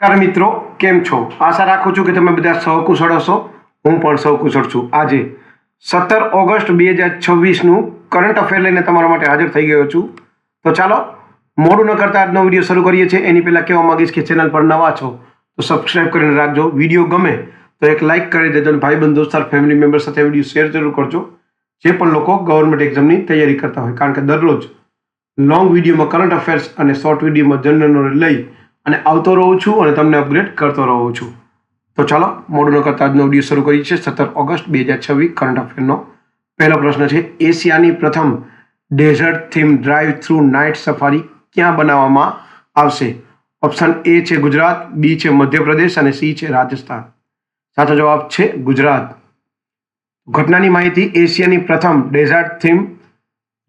નમસ્કાર મિત્રો, કેમ છો? આશા રાખું છું કે તમે બધા સહકુશળ હશો. હું પણ સહકુશળ છું. આજે 17 ઓગસ્ટ 2026નું કરંટ અફેર લઈને તમારા માટે હાજર થઈ ગયો છું. તો ચાલો મોડું ન કરતા આજનો વિડીયો શરૂ કરીએ છીએ. એની પહેલાં કહેવા માંગીશ કે ચેનલ પર નવા છો તો સબસ્ક્રાઇબ કરીને રાખજો. વિડીયો ગમે તો એક લાઇક કરી દેજો અને ભાઈબંધ દોસ્તાર ફેમિલી મેમ્બર સાથે વિડીયો શેર જરૂર કરજો. જે પણ લોકો ગવર્મેન્ટ એક્ઝામની તૈયારી કરતા હોય, કારણ કે દરરોજ લોંગ વિડીયોમાં કરંટ અફેર્સ અને શોર્ટ વિડીયોમાં જનરલ નોલેજ લઈ અને આવતો રહું છું અને તમને અપગ્રેડ કરતો રહું છું. તો ચાલો મોડું ન કરતા આજનો વિડીયો શરૂ કરીએ છીએ. 17 ઓગસ્ટ 2026 કરંટ અફેરનો પહેલો પ્રશ્ન છે, એશિયાની પ્રથમ desert theme drive through night safari ક્યાં બનાવવામાં આવશે? ઓપ્શન એ છે ગુજરાત, બી છે મધ્યપ્રદેશ અને સી છે રાજસ્થાન. સાચો જવાબ છે ગુજરાત. ઘટનાની માહિતી, એશિયાની પ્રથમ desert theme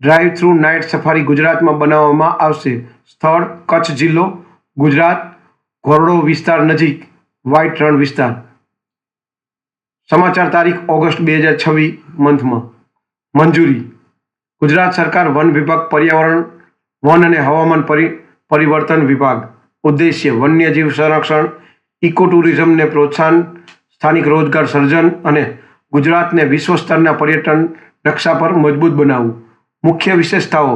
drive through night safari ગુજરાતમાં બનાવવામાં આવશે. સ્થળ કચ્છ જિલ્લો, ગુજરાત, ઘોરડો વિસ્તાર નજીક વ્હાઇટ રણ વિસ્તાર. સમાચાર તારીખ ઓગસ્ટ 2026 મંથમાં. મંજૂરી ગુજરાત સરકાર, વન વિભાગ, પર્યાવરણ, વન અને હવામાન પરિવર્તન વિભાગ. ઉદ્દેશ્ય વન્યજીવ સંરક્ષણ, ઇકો ટુરિઝમને પ્રોત્સાહન, સ્થાનિક રોજગાર સર્જન અને ગુજરાતને વિશ્વ સ્તરના પર્યટન નકશા પર મજબૂત બનાવવું. મુખ્ય વિશેષતાઓ,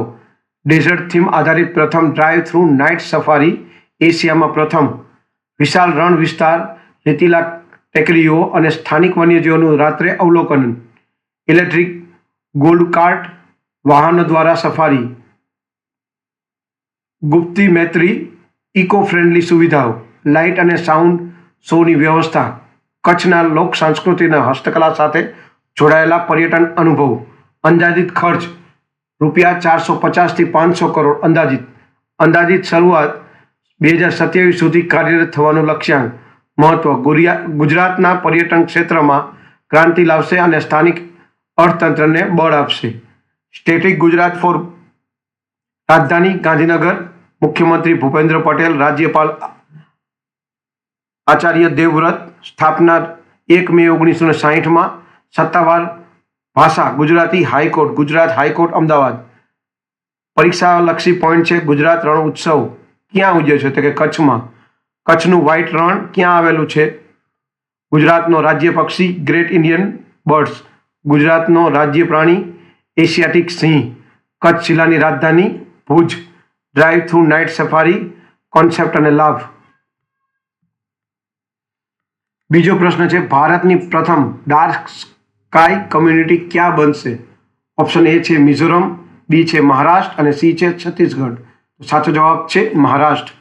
ડેઝર્ટ થીમ આધારિત પ્રથમ ડ્રાઈવ થ્રુ નાઇટ સફારી, એશિયામાં પ્રથમ, વિશાળ રણ વિસ્તાર, રેતીલા ટેકરીઓ અને સ્થાનિક વન્યજીવોનું રાત્રે અવલોકન, ઇલેક્ટ્રિક ગોલ્ડ કાર્ટ વાહનો દ્વારા સફારી, ગુપ્તી મૈત્રી ઇકો ફ્રેન્ડલી સુવિધાઓ, લાઇટ અને સાઉન્ડ શોની વ્યવસ્થા, કચ્છના લોક સંસ્કૃતિના હસ્તકલા સાથે જોડાયેલા પર્યટન અનુભવ. અંદાજિત ખર્ચ ₹450 થી 500 કરોડ અંદાજિત શરૂઆત 2027 સુધી કાર્યરત થવાનું લક્ષ્યાંક. મહત્વ, ગુજરાતના પર્યટન ક્ષેત્રમાં ક્રાંતિ લાવશે અને સ્થાનિક અર્થતંત્રને બળ આપશે. સ્ટેટિક ગુજરાત ફોર રાજધાની ગાંધીનગર, મુખ્યમંત્રી ભૂપેન્દ્ર પટેલ, રાજ્યપાલ આચાર્ય દેવવ્રત. સ્થાપના 1 મે 1960માં. સત્તાવાર ભાષા ગુજરાતી. High court Gujarat high court Ahmedabad. પરીક્ષાલક્ષી પોઈન્ટ છે, ગુજરાત રણ ઉત્સવ ક્યાં ઉજવે છે? તો કે કચ્છમાં. કચ્છનું વ્હાઇટ રણ ક્યાં આવેલું છે? ગુજરાતનો રાજ્ય પક્ષી ગ્રેટ ઇન્ડિયન બર્ડ્સ. ગુજરાતનો રાજ્ય પ્રાણી એશિયાટિક સિંહ. કચ્છ જિલ્લાની રાજધાની Bhuj. Drive through night safari concept અને લાભ. બીજો પ્રશ્ન છે, ભારતની પ્રથમ ડાર્ક સ્કાય કમ્યુનિટી ક્યાં બનશે? ઓપ્શન એ છે મિઝોરમ, બી છે મહારાષ્ટ્ર અને સી છે છત્તીસગઢ. સાચો જવાબ છે મહારાષ્ટ્ર.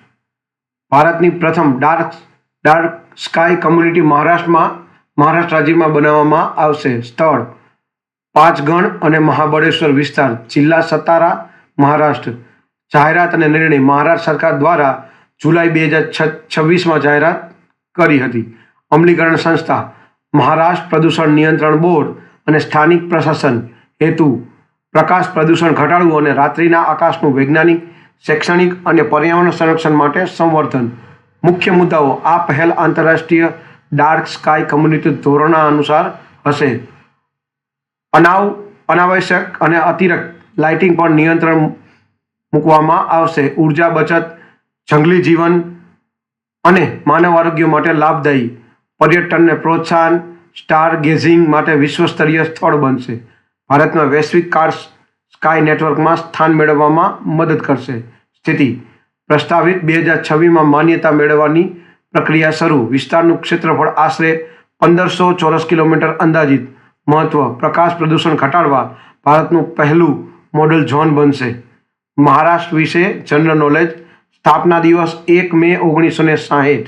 ભારતની પ્રથમ ડાર્ક સ્કાય કમ્યુનિટી મહારાષ્ટ્ર રાજ્યમાં બનાવવામાં આવશે. સ્થળ પાંચગણ અને મહાબળેશ્વર વિસ્તાર. જિલ્લા સતારા, મહારાષ્ટ્ર. જાહેરાત અને નિર્ણય, મહારાષ્ટ્ર સરકાર દ્વારા જુલાઈ 2026માં જાહેરાત કરી હતી. અમલીકરણ સંસ્થા મહારાષ્ટ્ર પ્રદૂષણ નિયંત્રણ બોર્ડ અને સ્થાનિક પ્રશાસન. હેતુ પ્રકાશ પ્રદૂષણ ઘટાડવું અને રાત્રિના આકાશનું વૈજ્ઞાનિક, શૈક્ષણિક અને પર્યાવરણ સંરક્ષણ માટે સંવર્ધન. મુખ્ય મુદ્દાઓ, આ પહેલ આંતરરાષ્ટ્રીય ડાર્ક સ્કાય કમ્યુનિટી ધોરણો અનુસાર હશે. અનાવશ્યક અને અતિરિક્ત લાઇટિંગ પર નિયંત્રણ મૂકવામાં આવશે. ઉર્જા બચત, જંગલી જીવન અને માનવ આરોગ્ય માટે લાભદાયી. પર્યટનને પ્રોત્સાહન, સ્ટાર ગેઝિંગ માટે વિશ્વસ્તરીય સ્થળ બનશે. ભારતમાં વૈશ્વિક સ્કાય નેટવર્કમાં સ્થાન મેળવવામાં મદદ કરશે. સ્થિતિ પ્રસ્તાવિત 2026માં માન્યતા મેળવવાની પ્રક્રિયા શરૂ. વિસ્તારનું ક્ષેત્રફળ આશરે 1500 ચોરસ કિલોમીટર અંદાજિત. મહત્વ, પ્રકાશ પ્રદૂષણ ઘટાડવા ભારતનું પહેલું મોડલ ઝોન બનશે. મહારાષ્ટ્ર વિશે જનરલ નોલેજ. સ્થાપના દિવસ 1 મે 1960.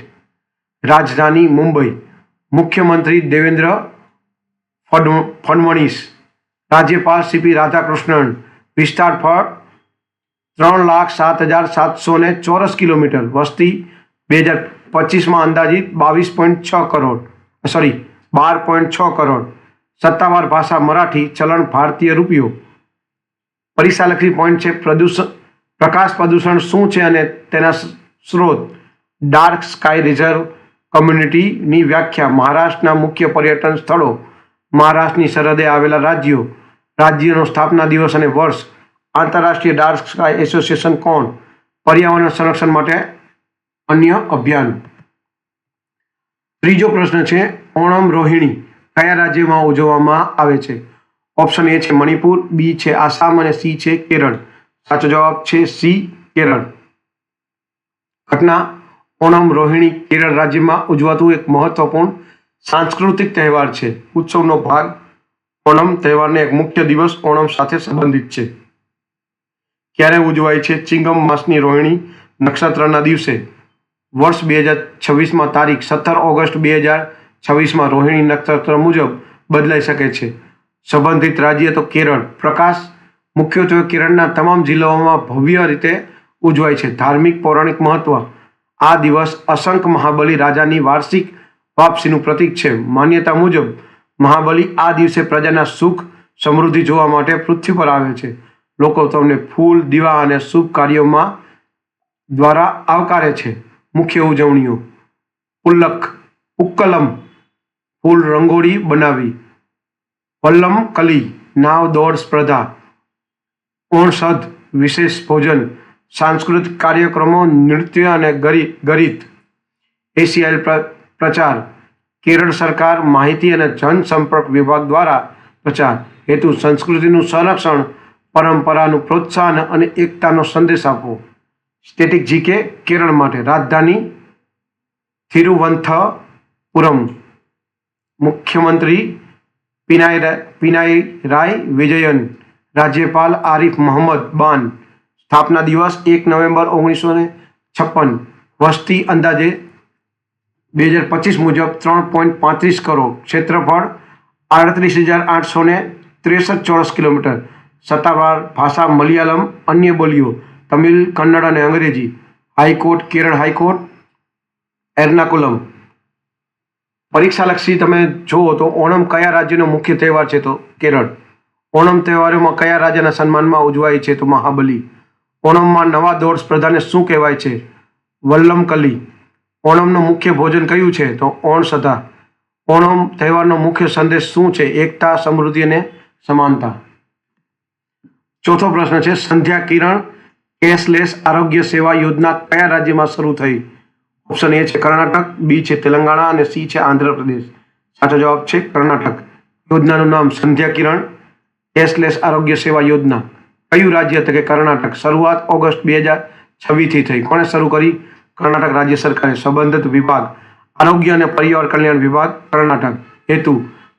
રાજધાની મુંબઈ. મુખ્યમંત્રી દેવેન્દ્ર ફડણવીસ. રાજ્યપાલ CP રાધાકૃષ્ણન. વિસ્તાર ફળ 3,07,700 ચોરસ કિલોમીટર. વસ્તી 2025માં અંદાજિત 12.6 કરોડ. સત્તાવાર ભાષા મરાઠી. ચલણ ભારતીય રૂપિયો. પરીક્ષાલક્ષી પોઈન્ટ છે, પ્રકાશ પ્રદૂષણ શું છે અને તેના સ્ત્રોત. ડાર્ક સ્કાય રિઝર્વ કમ્યુનિટીની વ્યાખ્યા. મહારાષ્ટ્રના મુખ્ય પર્યટન સ્થળો. મહારાષ્ટ્રની સરહદે આવેલા રાજ્યો. રાજ્યનો સ્થાપના દિવસ અને વર્ષ. આંતરરાષ્ટ્રીય ડાર્ક સ્કાય એસોસિએશન કોણ? પર્યાવરણ સંરક્ષણ માટે અન્ય અભિયાન. ત્રીજો પ્રશ્ન છે ઓણમ રોહિણી કયા રાજ્યમાં ઉજવવામાં આવે છે? ઓપ્શન એ છે મણિપુર, બી છે આસામ અને સી છે કેરળ. સાચો જવાબ છે સી કેરળ. ઘટના ઓણમ રોહિણી કેરળ રાજ્યમાં ઉજવાતું એક મહત્વપૂર્ણ સાંસ્કૃતિક તહેવાર છે. ઉત્સવનો ભાગ ઓણમ તહેવારને એક મુખ્ય દિવસ ઓણમ સાથે સંબંધિત છે. ક્યારે ઉજવાય છે? ચિંગમ માસની રોહિણી નક્ષત્રના દિવસે. વર્ષ 2026માં તારીખ 17 ઓગસ્ટ 2026માં રોહિણી નક્ષત્ર મુજબ બદલાઈ શકે છે. સંબંધિત રાજ્ય તો કેરળ. પ્રકાશ મુખ્યત્વે કેરળના તમામ જિલ્લાઓમાં ભવ્ય રીતે ઉજવાય છે. ધાર્મિક પૌરાણિક મહત્વ આ દિવસ અશંખ મહાબલી રાજાની વાર્ષિક વાપસીનું પ્રતીક છે. માન્યતા મુજબ મહાબલી આ દિવસે પ્રજાના સુખ સમૃદ્ધિ જોવા માટે પૃથ્વી પર આવે છે. લોકો તેમને ફૂલ, દીવા અને શુભ કાર્યોમાં દ્વારા આવકારે છે. મુખ્ય ઉજવણીઓ પુક્કલમ ફૂલ રંગોળી બનાવી, વલ્લમ કલી નાવ દોડ સ્પર્ધા, ઓણસદ વિશેષ ભોજન, સાંસ્કૃતિક કાર્યક્રમો, નૃત્ય અને ગીત. એશિયાઈ પ્રચાર કેરળ સરકાર માહિતી અને જનસંપર્ક વિભાગ દ્વારા પ્રચાર. હેતુ સંસ્કૃતિનું સંરક્ષણ, પરંપરાનું પ્રોત્સાહન અને એકતાનો સંદેશ આપવો. સ્ટેટિક જીકે કેરળ માટે રાજધાની થિરુવનંતપુરમ, મુખ્યમંત્રી પિનારાઈ વિજયન, રાજ્યપાલ આરિફ મોહમ્મદ ખાન. સ્થાપના દિવસ 1 નવેમ્બર 1956. વસ્તી અંદાજે 2025 મુજબ 3.35 કરોડ. ક્ષેત્રફળ 38,863 ચોરસ કિલોમીટર. સત્તાવાર ભાષા મલયાલમ, અન્ય બોલીઓ તમિલ, કન્નડ અને અંગ્રેજી. High court Kerala high court Ernakulam. પરીક્ષાલક્ષી તમે જુઓ તો ઓણમ કયા રાજ્યનો મુખ્ય તહેવાર છે? તો કેરળ. ઓણમ તહેવારોમાં કયા રાજ્યના સન્માનમાં ઉજવાય છે? તો મહાબલી. ઓણમમાં નવા દોડ સ્પર્ધાને શું કહેવાય છે? વલ્લમકલી. ઓણમનું મુખ્ય ભોજન કયું છે? તો ઓણસદા. ઓણમ તહેવારનો મુખ્ય સંદેશ શું છે? એકતા, સમૃદ્ધિ અને સમાનતા. ચોથો પ્રશ્ન છે સંધ્યા કિરણ કેશલેસ આરોગ્ય સેવા યોજના કયા રાજ્યમાં શરૂ થઈ? ઓપ્શન એ છે કર્ણાટક, બી છે તેલંગાણા અને સી છે આંધ્રપ્રદેશ. સાચો જવાબ છે કર્ણાટક. યોજનાનું નામ સંધ્યા કિરણ કેશલેસ આરોગ્ય સેવા યોજના. કયું રાજ્ય? તો કે કર્ણાટક. શરૂઆત ઓગસ્ટ 2026થી થઈ. કોણે શરૂ કરી? કર્ણાટક રાજ્ય સરકારે. સંબંધિત વિભાગ આરોગ્ય અને પરિવાર કલ્યાણ વિભાગ કર્ણાટક. હેતુ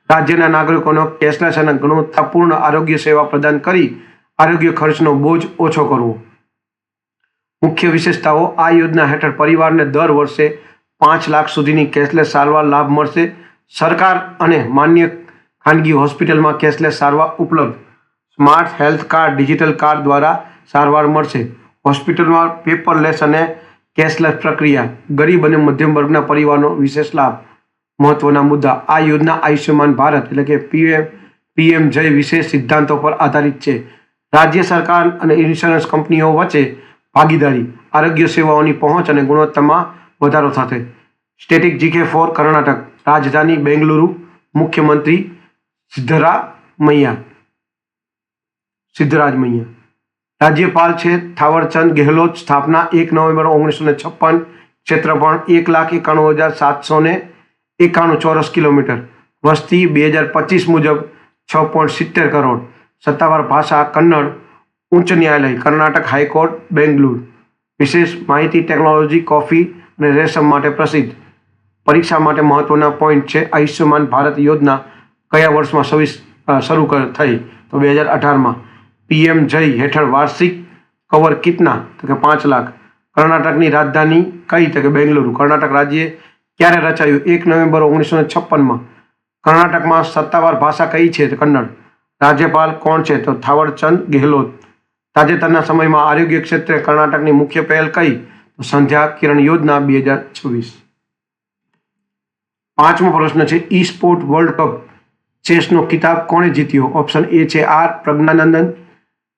રાજ્યના નાગરિકોનો કેશલેસ અને ગુણવત્તાપૂર્ણ આરોગ્ય સેવા પ્રદાન કરી આરોગ્ય ખર્ચનો બોજ ઓછો કરવો. મુખ્ય વિશેષતાઓ આ યોજના હેઠળ પરિવારને દર વર્ષે 5 લાખ સુધીની કેશલેસ સારવાર લાભ મળશે. સરકાર અને માન્ય ખાનગી હોસ્પિટલમાં કેશલેસ સારવાર ઉપલબ્ધ. Smart health card digital card દ્વારા સારવાર મળશે. હોસ્પિટલમાં પેપરલેસ અને કેશલેસ પ્રક્રિયા. ગરીબ અને મધ્યમ વર્ગના પરિવારનો વિશેષ લાભ. મહત્વના મુદ્દા આ યોજના આયુષ્યમાન ભારત એટલે કે પીએમ જય વિશેષ સિદ્ધાંતો પર આધારિત છે. રાજ્ય સરકાર અને ઇન્સ્યોરન્સ કંપનીઓ વચ્ચે ભાગીદારી. આરોગ્ય સેવાઓની પહોંચ અને ગુણવત્તામાં વધારો થશે. Static GK for Karnataka. રાજધાની બેંગલુરુ. મુખ્યમંત્રી સિદ્ધરામૈયા. રાજ્યપાલ છે થાવરચંદ ગેહલોત. સ્થાપના 1 નવેમ્બર 1956. ક્ષેત્રફળ 1,91,791 ચોરસ કિલોમીટર. વસ્તી 2025 મુજબ 6.70 કરોડ. સત્તાવાર ભાષા કન્નડ. ઉચ્ચ ન્યાયાલય કર્ણાટક હાઈકોર્ટ બેંગલુરુ. વિશેષ માહિતી ટેકનોલોજી, કોફી અને રેશમ માટે પ્રસિદ્ધ. પરીક્ષા માટે મહત્વના પોઈન્ટ છે આયુષ્યમાન ભારત યોજના કયા વર્ષમાં શરૂ થઈ? તો 2018માં. પીએમ જય હેઠળ વાર્ષિક કવર કિતના? તો કે 5 લાખ. કર્ણાટકની રાજધાની કઈ? તો કે બેંગલુરુ. કર્ણાટક રાજ્ય ક્યારે રચાયું? 1 નવેમ્બર 1956માં. કર્ણાટકમાં સત્તાવાર ભાષા કઈ છે? તો કન્નડ. રાજ્યપાલ કોણ છે? તો થાવરચંદ ગેહલોત. તાજેતરના સમયમાં આરોગ્ય ક્ષેત્રે કર્ણાટકની મુખ્ય પહેલ કઈ? તો સંધ્યા કિરણ યોજના 2026. પાંચમો પ્રશ્ન છે ઈ સ્પોર્ટ વર્લ્ડ કપ ચેસનો ખિતાબ કોણે જીત્યો? ઓપ્શન એ છે આર પ્રજ્ઞાનંદન,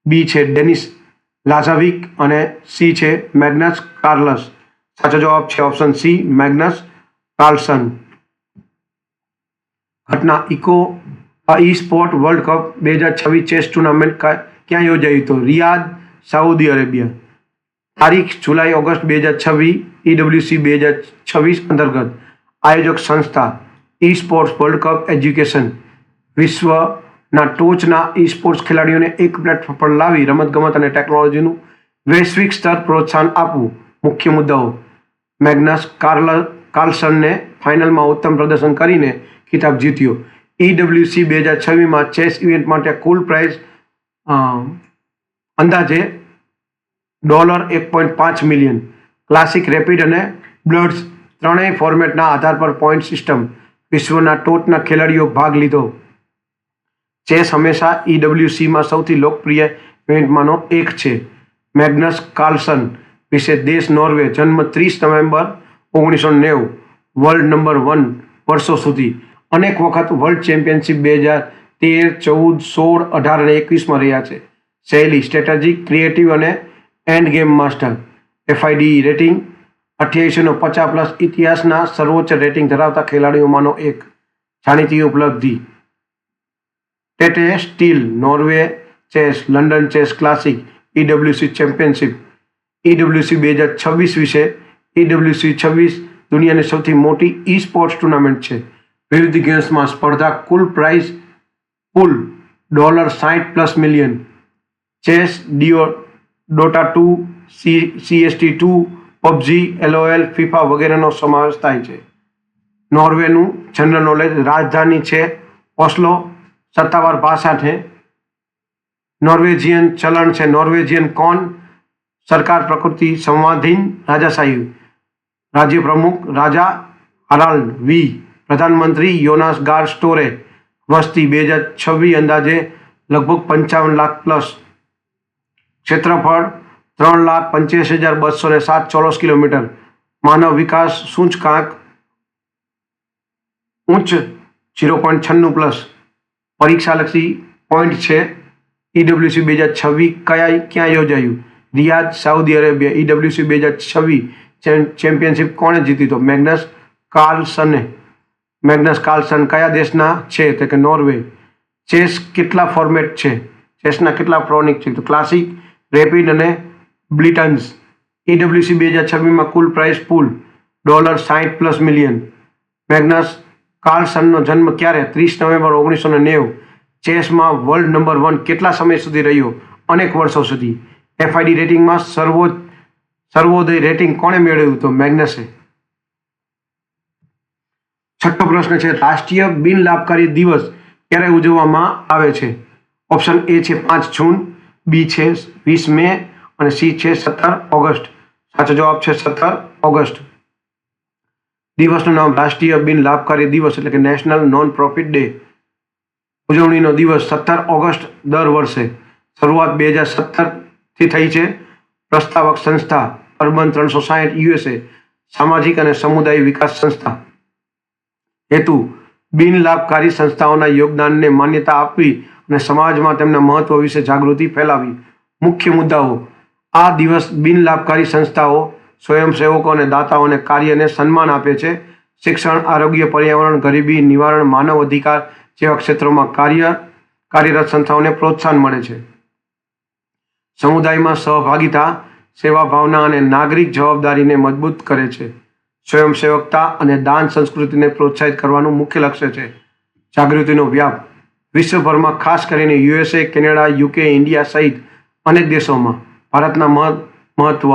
બી છે ડેનિસ લાઝાવિક અને સી છે મેગ્નસ કાર્લસ. સાચો જવાબ છે ઓપ્શન સી મેગ્નસ કાર્લસન. ઘટના e sport world cup 2026 chess tournament ક્યાં યોજાયું? તો રિયાદ, સાઉદી અરેબિયા. તારીખ જુલાઈ ઓગસ્ટ 2026. EWC 2026 અંતર્ગત આયોજક સંસ્થા ઈ સ્પોર્ટ્સ વર્લ્ડ કપ એજ્યુકેશન વિશ્વના ટોચના ઈ સ્પોર્ટ્સ ખેલાડીઓને એક પ્લેટફોર્મ પર લાવી રમતગમત અને ટેકનોલોજીનું વૈશ્વિક સ્તર પ્રોત્સાહન આપવું. મુખ્ય મુદ્દાઓ. મેગ્નસ કાર્લસનને ફાઇનલમાં ઉત્તમ પ્રદર્શન કરીને ખિતાબ જીત્યો. EWC 2026માં ચેસ ઇવેન્ટ માટે કુલ પ્રાઇઝ અંદાજે $1.5 મિલિયન. ક્લાસિક, રેપિડ અને બ્લડ્સ ત્રણેય ફોર્મેટના આધાર પર પોઈન્ટ સિસ્ટમ. વિશ્વના ટોચના ખેલાડીઓ ભાગ લીધો. ચેસ હંમેશા EWCમાં સૌથી લોકપ્રિય ઇવેન્ટમાંનો એક છે. મેગ્નસ કાર્લસન વિશે. દેશ નોર્વે. જન્મ 30 નવેમ્બર 1990. વર્લ્ડ નંબર 1 વર્ષો સુધી. અનેક વખત વર્લ્ડ ચેમ્પિયનશિપ 2013, 14, 16, 18 અને 21માં રહ્યા છે. શૈલી સ્ટ્રેટેજિક, ક્રિએટિવ અને end game master. FIDE rating 2850+. ઇતિહાસના સર્વોચ્ચ રેટિંગ ધરાવતા ખેલાડીઓમાંનો એક. જાણીતી ઉપલબ્ધિ. Tata steel, Norway chess, London chess classic, EWC championship. EWC 2026 વિશે. EWC 26 દુનિયાની સૌથી મોટી ઈ સ્પોર્ટ્સ ટુર્નામેન્ટ છે. વિવિધ ગેમ્સમાં સ્પર્ધા. કુલ prize pool $60+ million. Chess, Dota 2, CST2, PUBG, LOL, FIFA વગેરેનો સમાવેશ થાય છે. નોર્વેનું જનરલ નોલેજ. રાજધાની છે ઓસ્લો. સત્તાવાર ભાષા છે નોર્વેજિયન. ચલણ છે નોર્વેજિયન કોન. સરકાર પ્રકૃતિ સંવાદીન રાજાશાહી. રાજ્ય પ્રમુખ રાજા હારાલ્ડ વી. પ્રધાનમંત્રી યોનાસ ગાર સ્ટોરે. વસ્તી 2026 અંદાજે લગભગ 55 લાખ+. ક્ષેત્રફળ 3,85,207 ચોરસ કિલોમીટર. માનવ વિકાસ સૂચકાંક ઉચ્ચ 0.96+. પરીક્ષાલક્ષી પોઈન્ટ છે. EWC 2026 ક્યાં યોજાયું? Riyadh, Saudi Arabia. EWC 2026 championship કોણે જીતી? તો મેગ્નસ કાર્લસને. મેગ્નસ કાર્લસન કયા દેશના છે? તો કે નોર્વે. ચેસ કેટલા ફોર્મેટ છે? ચેસના કેટલા ફ્રોનિક છે? તો ક્લાસિક, રેપિડ અને બ્લિટન્સ. EWC 2026માં કુલ પ્રાઇઝ પુલ $60+ મિલિયન. મેગ્નસ કાર્લસનનો જન્મ ક્યારે? 30 નવેમ્બર 1990. ચેસમાં વર્લ્ડ નંબર 1 કેટલા સમય સુધી રહ્યો? અનેક વર્ષો સુધી. FIDE રેટિંગમાં સર્વોદય રેટિંગ કોણે મેળવ્યું? તો મેગ્નસે. છઠ્ઠો પ્રશ્ન છે રાષ્ટ્રીય બિન લાભકારી દિવસ ક્યારે ઉજવવામાં આવે છે? ઓપ્શન A છે 5 જૂન, B છે 20 મે અને C છે 17 ઓગસ્ટ. સાચો જવાબ છે 17 ઓગસ્ટ. દિવસનું નામ રાષ્ટ્રીય બિન લાભકારી દિવસ એટલે કે નેશનલ નોન પ્રોફિટ ડે. ઉજવણીનો દિવસ 17 ઓગસ્ટ દર વર્ષે. શરૂઆત 2017થી થઈ છે. પ્રસ્તાવક સંસ્થા અર્બન 360 USA. સામાજિક અને સમુદાય વિકાસ સંસ્થા. હેતુ બિન લાભકારી સંસ્થાઓના યોગદાનને માન્યતા આપવી અને સમાજમાં તેમના મહત્વ વિશે જાગૃતિ ફેલાવી. મુખ્ય મુદ્દાઓ. આ દિવસ બિન લાભકારી સંસ્થાઓ, સ્વયંસેવકો અને દાતાઓને કાર્યને સન્માન આપે છે. શિક્ષણ, આરોગ્ય, પર્યાવરણ, ગરીબી નિવારણ, માનવ અધિકાર જેવા ક્ષેત્રોમાં કાર્યરત સંસ્થાઓને પ્રોત્સાહન મળે છે. સમુદાયમાં સહભાગિતા, સેવા ભાવના અને નાગરિક જવાબદારીને મજબૂત કરે છે. સ્વયંસેવકતા અને દાન સંસ્કૃતિને પ્રોત્સાહિત કરવાનું મુખ્ય લક્ષ્ય છે. જાગૃતિનો વ્યાપ. વિશ્વભરમાં ખાસ કરીને USA, કેનેડા, UK, ઇન્ડિયા સહિત અનેક દેશોમાં ભારતના મહત્વ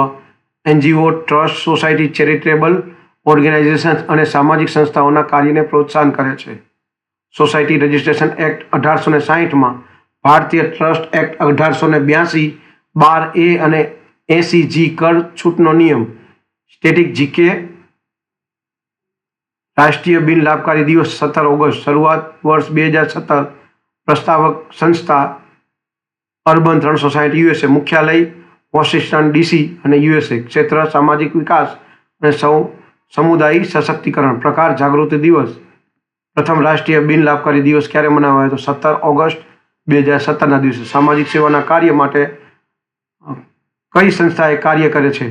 NGO, trust, society, charitable organisations અને સામાજિક સંસ્થાઓના કાર્યને પ્રોત્સાહન કરે છે. સોસાયટી રજિસ્ટ્રેશન એક્ટ 1860માં, ભારતીય ટ્રસ્ટ એક્ટ 1882, 12A અને 80G કર છૂટનો નિયમ. Static GK. રાષ્ટ્રીય બિન લાભકારી દિવસ 17 ઓગસ્ટ. શરૂઆત વર્ષ 2017. પ્રસ્તાવક સંસ્થા અર્બન 360 USA. મુખ્યાલય વોશિંગ્ટન DC અને USA. ક્ષેત્ર સામાજિક વિકાસ અને સમુદાય સશક્તિકરણ. પ્રકાર જાગૃતિ દિવસ. પ્રથમ રાષ્ટ્રીય બિન લાભકારી દિવસ ક્યારે મનાવાયો? તો 17 ઓગસ્ટ 2017ના દિવસે. સામાજિક સેવાના કાર્ય માટે કઈ સંસ્થાએ કાર્ય કરે છે?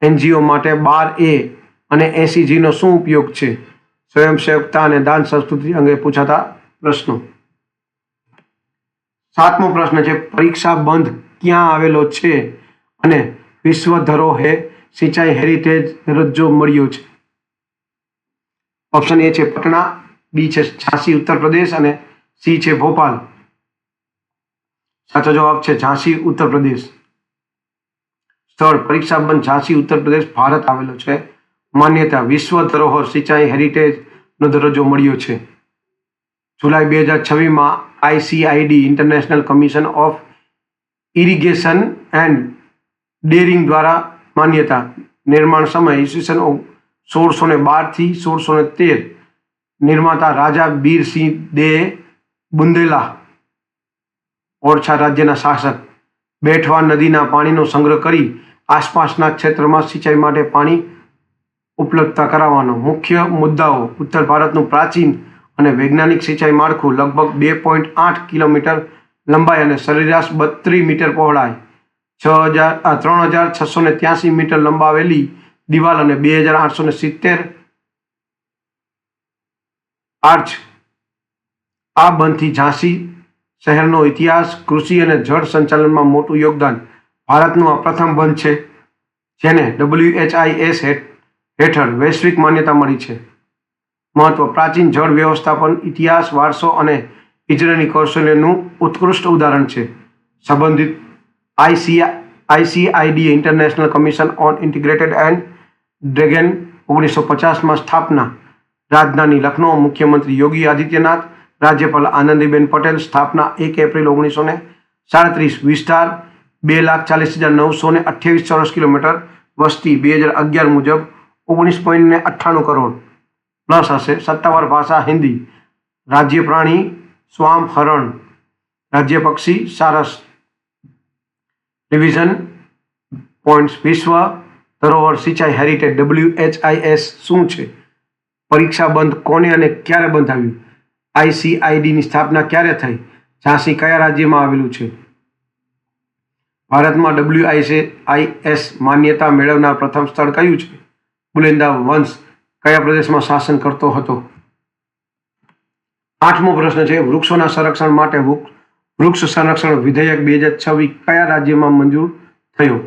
NGO માટે 12A અને 80Gનો શું ઉપયોગ છે? સ્વયંસેવકતા અને દાન સંસ્કૃતિ અંગે પૂછાતા પ્રશ્નો. 7મો પ્રશ્ન છે પરીક્ષા બંધ ક્યાં આવેલો છે અને વિશ્વ ધરોહર સિંચાઈ હેરિટેજ દરજ્જો મળ્યો છે? ઓપ્શન એ છે પટના, બી છે ઝાંસી ઉત્તર પ્રદેશ અને સી છે ભોપાલ. સાચો જવાબ છે ઝાંસી ઉત્તર પ્રદેશ. સ્થળ પરીક્ષા બંધ ઝાંસી ઉત્તર પ્રદેશ ભારત આવેલો છે. માન્યતા વિશ્વ ધરોહર સિંચાઈ હેરિટેજ નો દરજ્જો મળ્યો છે. જુલાઈ 2026માં ICID international commission of irrigation and daring દ્વારા માન્યતા. નિર્માણ સમય ઈસવીસન 1612 થી 1613. નિર્માતા રાજા બીરસિંહ દે બુંદેલા, ઓરછા રાજ્યના શાસક. બેઠવા નદીના પાણીનો સંગ્રહ કરી આસપાસના ક્ષેત્રમાં સિંચાઈ માટે પાણી ઉપલબ્ધતા કરાવવાનો. મુખ્ય મુદ્દાઓ ઉત્તર ભારતનું પ્રાચીન અને વૈજ્ઞાનિક સિંચાઈ માળખું, લગભગ 2.8 કિલોમીટર લંબાઈ અને સરેરાશ 32 મીટર પહોળાઈ, 3683 મીટર લંબાવેલી દિવાલ અને 2870 આર્ચ. આ બંધથી ઝાંસી શહેરનો ઇતિહાસ, કૃષિ અને જળ સંચાલનમાં મોટું યોગદાન. ભારતનું આ પ્રથમ બંધ છે જેને WHIS હેઠળ વૈશ્વિક માન્યતા મળી છે. મહત્વ પ્રાચીન જળ વ્યવસ્થાપન, ઇતિહાસ, વારસો અને ઇજનેરી કૌશલ્યનું ઉત્કૃષ્ટ ઉદાહરણ છે. સંબંધિત ICID international commission on integrated and dragon 1950માં સ્થાપના. રાજધાની લખનૌ, મુખ્યમંત્રી યોગી આદિત્યનાથ, રાજ્યપાલ આનંદીબેન પટેલ. સ્થાપના 1 એપ્રિલ 1937. વિસ્તાર 2,40,928 ચોરસ કિલોમીટર. વસ્તી 2011 મુજબ 19.98 કરોડ પ્લસ હશે. સત્તાવાર ભાષા હિન્દી. રાજ્ય પ્રાણી શ્વાન, હરણ. રાજ્ય પક્ષી સારસ. Revision points. વિશ્વ ધરોહર સિંચાઈ હેરિટેજ WHIS શું છે? પરીક્ષા બંધ કોને અને ક્યારે બંધાવ્યું? ICIDની સ્થાપના ક્યારે થઈ? ઝાંસી કયા રાજ્યમાં આવેલું છે? ભારતમાં WHIS માન્યતા મેળવનાર પ્રથમ સ્થળ કયું છે? બુલેન્દા વંશ કયા પ્રદેશમાં શાસન કરતો હતો? 8મો પ્રશ્ન છે વૃક્ષોના સંરક્ષણ માટે વૃક્ષ સંરક્ષણ વિધેયક 2026 કયા રાજ્યમાં મંજૂર થયો?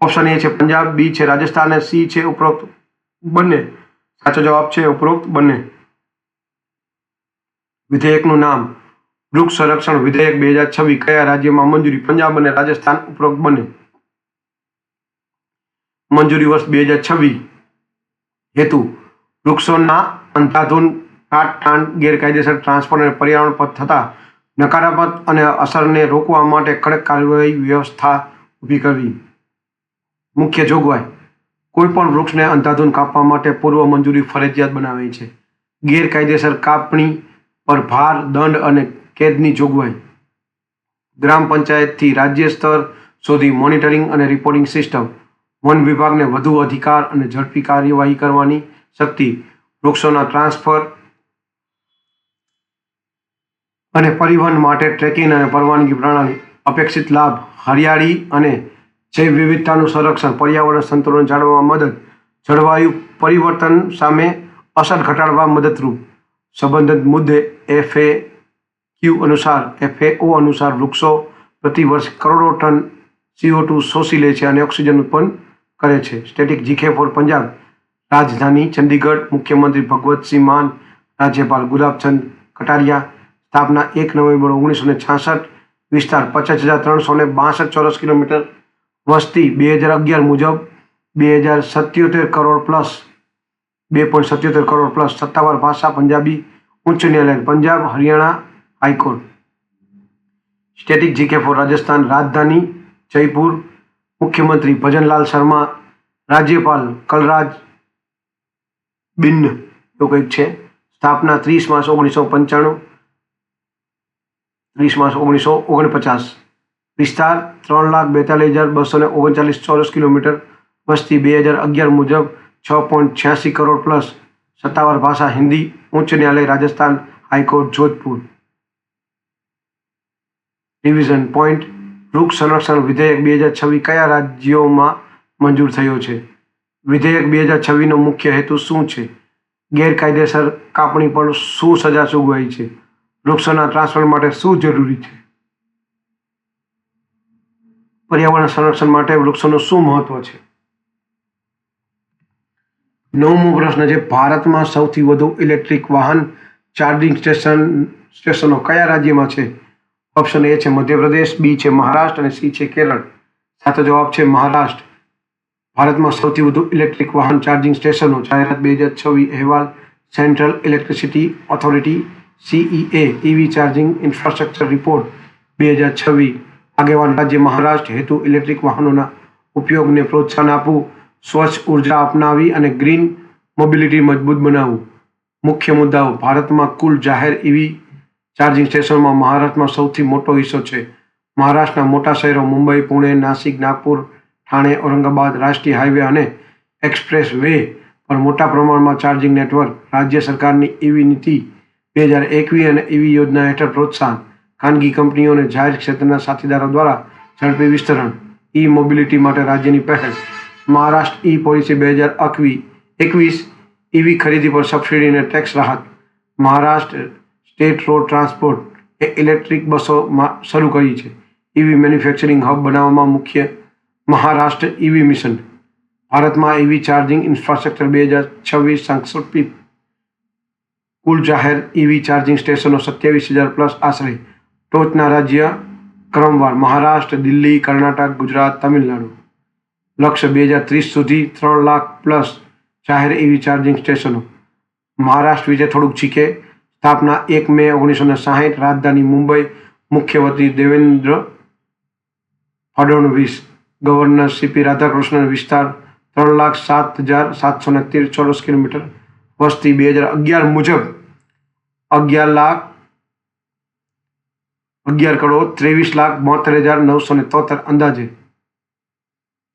ઓપ્શન એ છે પંજાબ, બી છે રાજસ્થાન અને સી છે ઉપરોક્ત બંને. સાચો જવાબ છે ઉપરોક્ત બંને. વિધેયકનું નામ વૃક્ષ સંરક્ષણ વિધેયક 2026 કયા રાજ્યમાં મંજૂરી? પંજાબ અને રાજસ્થાન ઉપરોક્ત બંને. મંજૂરી વર્ષ 2026. હેતુ વૃક્ષોના અંધાધૂન કાટછાંટ, ગેરકાયદેસર ટ્રાન્સફર અને પર્યાવરણ પર થતા નકારાત્મક અને અસરને રોકવા માટે કડક કાર્યવાહી વ્યવસ્થા ઊભી કરવી. મુખ્ય જોગવાઈ કોઈપણ વૃક્ષને અંધાધૂન કાપવા માટે પૂર્વ મંજૂરી ફરજિયાત બનાવી છે. ગેરકાયદેસર કાપણી પર ભાર, દંડ અને કેદની જોગવાઈ. ગ્રામ પંચાયતથી રાજ્ય સ્તર સુધી મોનિટરિંગ અને રિપોર્ટિંગ સિસ્ટમ. વન વિભાગને વધુ અધિકાર અને ઝડપી કાર્યવાહી કરવાની શક્તિ. વૃક્ષોના ટ્રાન્સફર અને પરિવહન માટે ટ્રેકિંગ અને પરવાનગી પ્રણાલી. અપેક્ષિત લાભ હરિયાળી અને જૈવ વિવિધતાનું સંરક્ષણ, પર્યાવરણ સંતુલન જાળવવામાં મદદ, જળવાયુ પરિવર્તન સામે અસર ઘટાડવા મદદરૂપ. સંબંધિત મુદ્દે FAO અનુસાર વૃક્ષો પ્રતિ વર્ષ કરોડો ટન CO2 શોષી લે છે અને ઓક્સિજન ઉત્પન્ન કરે છે. Static GK for Punjab. રાજધાની ચંદીગઢ, મુખ્યમંત્રી ભગવતસિંહ માન, રાજ્યપાલ ગુલાબચંદ કટારિયા. સ્થાપના 1 નવેમ્બર 1966. વિસ્તાર 50,362 ચોરસ કિલોમીટર. વસ્તી 2011 મુજબ 2.77 કરોડ પ્લસ. 2.77 કરોડ પ્લસ. સત્તાવાર ભાષા પંજાબી. ઉચ્ચ ન્યાયાલય Punjab, Haryana high court. Static GK for Rajasthan. રાજધાની જયપુર, મુખ્યમંત્રી ભજનલાલ શર્મા, રાજ્યપાલ કલરાજ બિન્ન એવું કંઈક છે. સ્થાપના 30 માર્ચ 1995. 30 માર્ચ 1949. વિસ્તાર 3,42,239 ચોરસ કિલોમીટર. વસ્તી 2011 મુજબ 6.86 કરોડ પ્લસ. સત્તાવાર ભાષા હિન્દી. ઉચ્ચ ન્યાયાલય Rajasthan high court Jodhpur. Revision point. વૃક્ષ સંરક્ષણ વિધેયક 2026 કયા રાજ્યોમાં મંજૂર થયો છે? વિધેયક 2026નો મુખ્ય હેતુ શું છે? ગેરકાયદેસર કાપણી પર શું સજા જોગવાઈ છે? વૃક્ષોના ટ્રાન્સફર માટે શું જરૂરી છે? પર્યાવરણ સંરક્ષણ માટે વૃક્ષોનું શું મહત્વ છે? 9મો પ્રશ્ન છે, ભારતમાં સૌથી વધુ ઇલેક્ટ્રિક વાહન ચાર્જિંગ સ્ટેશનો કયા રાજ્યમાં છે? ઓપ્શન એ છે મધ્યપ્રદેશ, બી છે મહારાષ્ટ્ર અને સી છે કેરળ. સાચો જવાબ છે મહારાષ્ટ્ર. ભારતમાં સૌથી વધુ ઇલેક્ટ્રિક વાહન ચાર્જિંગ સ્ટેશનો. જાહેરાત 2026 અહેવાલ central electricity authority CEA EV charging infrastructure report 2026. આગેવાન રાજ્ય મહારાષ્ટ્ર. હેતુ ઇલેક્ટ્રિક વાહનોના ઉપયોગને પ્રોત્સાહન આપવું, સ્વચ્છ ઉર્જા અપનાવી અને ગ્રીન મોબિલિટી મજબૂત બનાવવું. મુખ્ય મુદ્દાઓ. ભારતમાં કુલ જાહેર EV ચાર્જિંગ સ્ટેશનોમાં મહારાષ્ટ્રમાં સૌથી મોટો હિસ્સો છે. મહારાષ્ટ્રના મોટા શહેરો મુંબઈ, પુણે, નાસિક, નાગપુર, ઠાણે, ઔરંગાબાદ રાષ્ટ્રીય હાઈવે અને એક્સપ્રેસ વે પર મોટા પ્રમાણમાં ચાર્જિંગ નેટવર્ક. રાજ્ય સરકારની EV નીતિ 2021 અને EV યોજના હેઠળ પ્રોત્સાહન. ખાનગી કંપનીઓ અને જાહેર ક્ષેત્રના સાથીદારો દ્વારા ઝડપી વિસ્તરણ. મોબિલિટી માટે રાજ્યની પહેલ. મહારાષ્ટ્ર પોલિસી 2021 EV ખરીદી પર સબસિડી અને ટેક્સ રાહત. મહારાષ્ટ્ર સ્ટેટ રોડ ટ્રાન્સપોર્ટ એ ઇલેક્ટ્રિક બસો શરૂ કરી છે. EV મેન્યુફેક્ચરિંગ હબ બનાવવામાં મુખ્ય. Maharashtra EV mission. ભારતમાં EV ચાર્જિંગ ઇન્ફ્રાસ્ટ્રક્ચર 2026 સંક્ષેપિત. કુલ જાહેર EV ચાર્જિંગ સ્ટેશનો 27,000 આશરે. ટોચના રાજ્ય ક્રમવાર મહારાષ્ટ્ર, દિલ્હી, કર્ણાટક, ગુજરાત, તમિલનાડુ. લક્ષ્ય 2030 સુધી 3 લાખ+ જાહેર EV ચાર્જિંગ સ્ટેશનો. મહારાષ્ટ્ર વિશે થોડુંક શીખે. સ્થાપના 1 મે 1960. રાજધાની મુંબઈ. મુખ્ય વતી દેવેન્દ્ર ફડણવીસ. Governor CP Radhakrishnan. વિસ્તાર 3,07,713 ચોરસ કિલોમીટર. વસ્તી 2011 મુજબ 11,23,72,973 અંદાજે.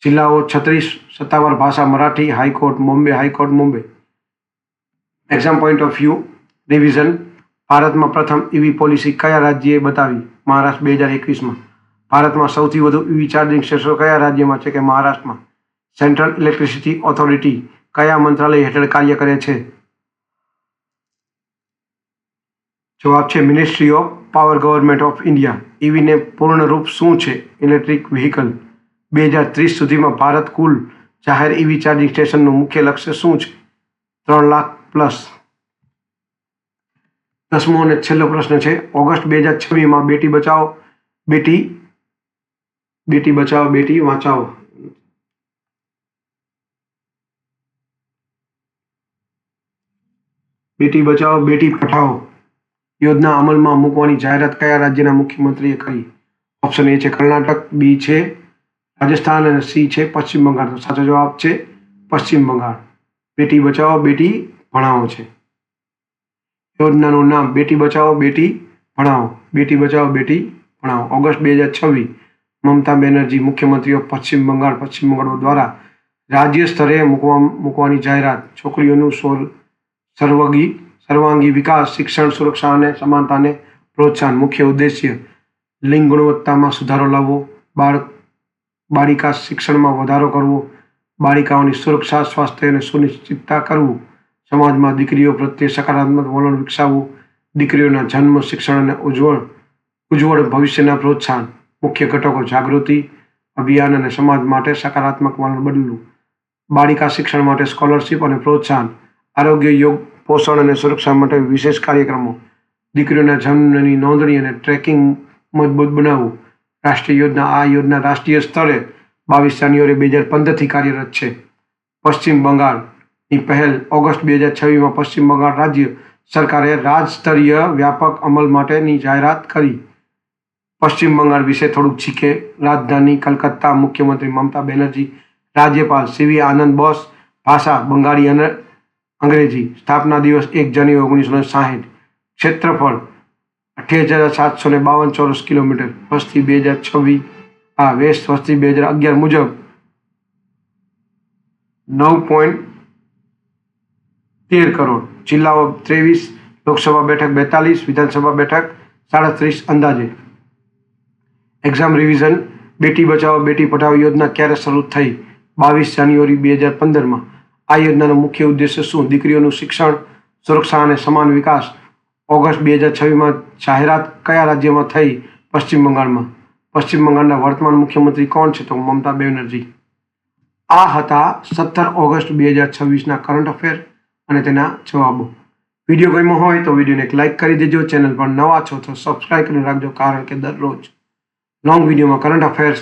જિલ્લાઓ 36. સત્તાવાર ભાષા Marathi. High court Bombay. High court Bombay. Exam point of view revision. ભારતમાં પ્રથમ EV પોલિસી કયા રાજ્યએ બતાવી? મહારાષ્ટ્ર 2021માં. ભારતમાં સૌથી વધુ EV ચાર્જિંગ સ્ટેશનો કયા રાજ્યમાં છે? કે મહારાષ્ટ્રમાં. સેન્ટ્રલ ઇલેક્ટ્રિસિટી ઓથોરિટી કયા મંત્રાલય હેઠળ કાર્ય કરે છે? જવાબ છે ministry of power, government of India. EVને પૂર્ણ રૂપ શું છે? Electric vehicle. 2030 સુધીમાં ભારત કુલ જાહેર EV ચાર્જિંગ સ્ટેશનનું મુખ્ય લક્ષ્ય શું છે? 3 લાખ+. 10મો અને છેલ્લો પ્રશ્ન છે, ઓગસ્ટ 2026માં બેટી બચાવો બેટી વાંચાવો બેટી બચાવો બેટી પઢાઓ યોજના અમલમાં મૂકવાની જાહેરાત કયા રાજ્યના મુખ્યમંત્રીએ કરી? ઓપ્શન એ છે કર્ણાટક, બી છે રાજસ્થાન અને સી છે પશ્ચિમ બંગાળ. તો સાચો જવાબ છે પશ્ચિમ બંગાળ. બેટી બચાવો બેટી ભણાવો છે. યોજનાનું નામ બેટી બચાવો બેટી ભણાવો. બેટી બચાવો બેટી ભણાવો. ઓગસ્ટ 2026 મમતા બેનર્જી, મુખ્યમંત્રી ઓફ પશ્ચિમ બંગાળ દ્વારા રાજ્ય સ્તરે મૂકવાની જાહેરાત. છોકરીઓનું સર્વાંગી વિકાસ, શિક્ષણ, સુરક્ષા અને સમાનતાને પ્રોત્સાહન. મુખ્ય ઉદ્દેશ્ય લિંગ ગુણવત્તામાં સુધારો લાવવો, બાળિકા શિક્ષણમાં વધારો કરવો, બાળિકાઓની સુરક્ષા, સ્વાસ્થ્ય અને સુનિશ્ચિતતા કરવું, સમાજમાં દીકરીઓ પ્રત્યે સકારાત્મક વલણ વિકસાવવું, દીકરીઓના જન્મ, શિક્ષણ અને ઉજ્જવળ ભવિષ્યના પ્રોત્સાહન. મુખ્ય ઘટકો જાગૃતિ અભિયાન અને સમાજ માટે સકારાત્મક વલણ બદલવું, બાળિકા શિક્ષણ માટે સ્કોલરશિપ અને પ્રોત્સાહન, આરોગ્ય, યોગ, પોષણ અને સુરક્ષા માટે વિશેષ કાર્યક્રમો, દીકરીઓના જન્મની નોંધણી અને ટ્રેકિંગ મજબૂત બનાવવું. રાષ્ટ્રીય યોજના. આ યોજના રાષ્ટ્રીય સ્તરે 22 જાન્યુઆરી 2015થી કાર્યરત છે. પશ્ચિમ બંગાળની પહેલ. ઓગસ્ટ 2026માં પશ્ચિમ બંગાળ રાજ્ય સરકારે રાજસ્તરીય વ્યાપક અમલ માટેની જાહેરાત કરી. પશ્ચિમ બંગાળ વિશે થોડુંક શીખે. રાજધાની કલકત્તા. મુખ્યમંત્રી મમતા બેનર્જી. રાજ્યપાલ CV આનંદ બોસ. ભાષા બંગાળી અને અંગ્રેજી. સ્થાપના દિવસ 1 જાન્યુઆરી 1960. ક્ષેત્રફળ 28,752 ચોરસ કિલોમીટર. વસ્તી 2026 વસ્તી 2011 મુજબ 9.13 કરોડ. જિલ્લાઓ 23. લોકસભા બેઠક 42. વિધાનસભા બેઠક 37 અંદાજે. Exam revision. બેટી બચાવો બેટી પઢાઓ યોજના ક્યારે શરૂ થઈ? 22 જાન્યુઆરી 2015માં. આ યોજનાનો મુખ્ય ઉદ્દેશ્ય શું? દીકરીઓનું શિક્ષણ, સુરક્ષા અને સમાન વિકાસ. ઓગસ્ટ 2026માં જાહેરાત કયા રાજ્યમાં થઈ? પશ્ચિમ બંગાળમાં. પશ્ચિમ બંગાળના વર્તમાન મુખ્યમંત્રી કોણ છે? તો મમતા બેનર્જી. આ હતા 17 ઓગસ્ટ 2026ના કરંટ અફેર અને તેના જવાબો. વિડીયો ગમ્યો હોય તો વિડીયોને એક લાઇક કરી દેજો. ચેનલ પર નવા છો તો સબસ્ક્રાઇબ કરી રાખજો, કારણ કે દરરોજ લોંગ વિડીયોમાં કરંટ અફેર્સ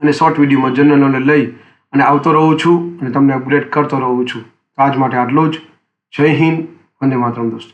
અને શોર્ટ વિડીયોમાં જનરલ નોલેજ લઈ અને આવતો રહું છું અને તમને અપગ્રેડ કરતો રહું છું. તો આજ માટે આટલું જ. જય હિન્દ, વંદે માતરમ દોસ્તો.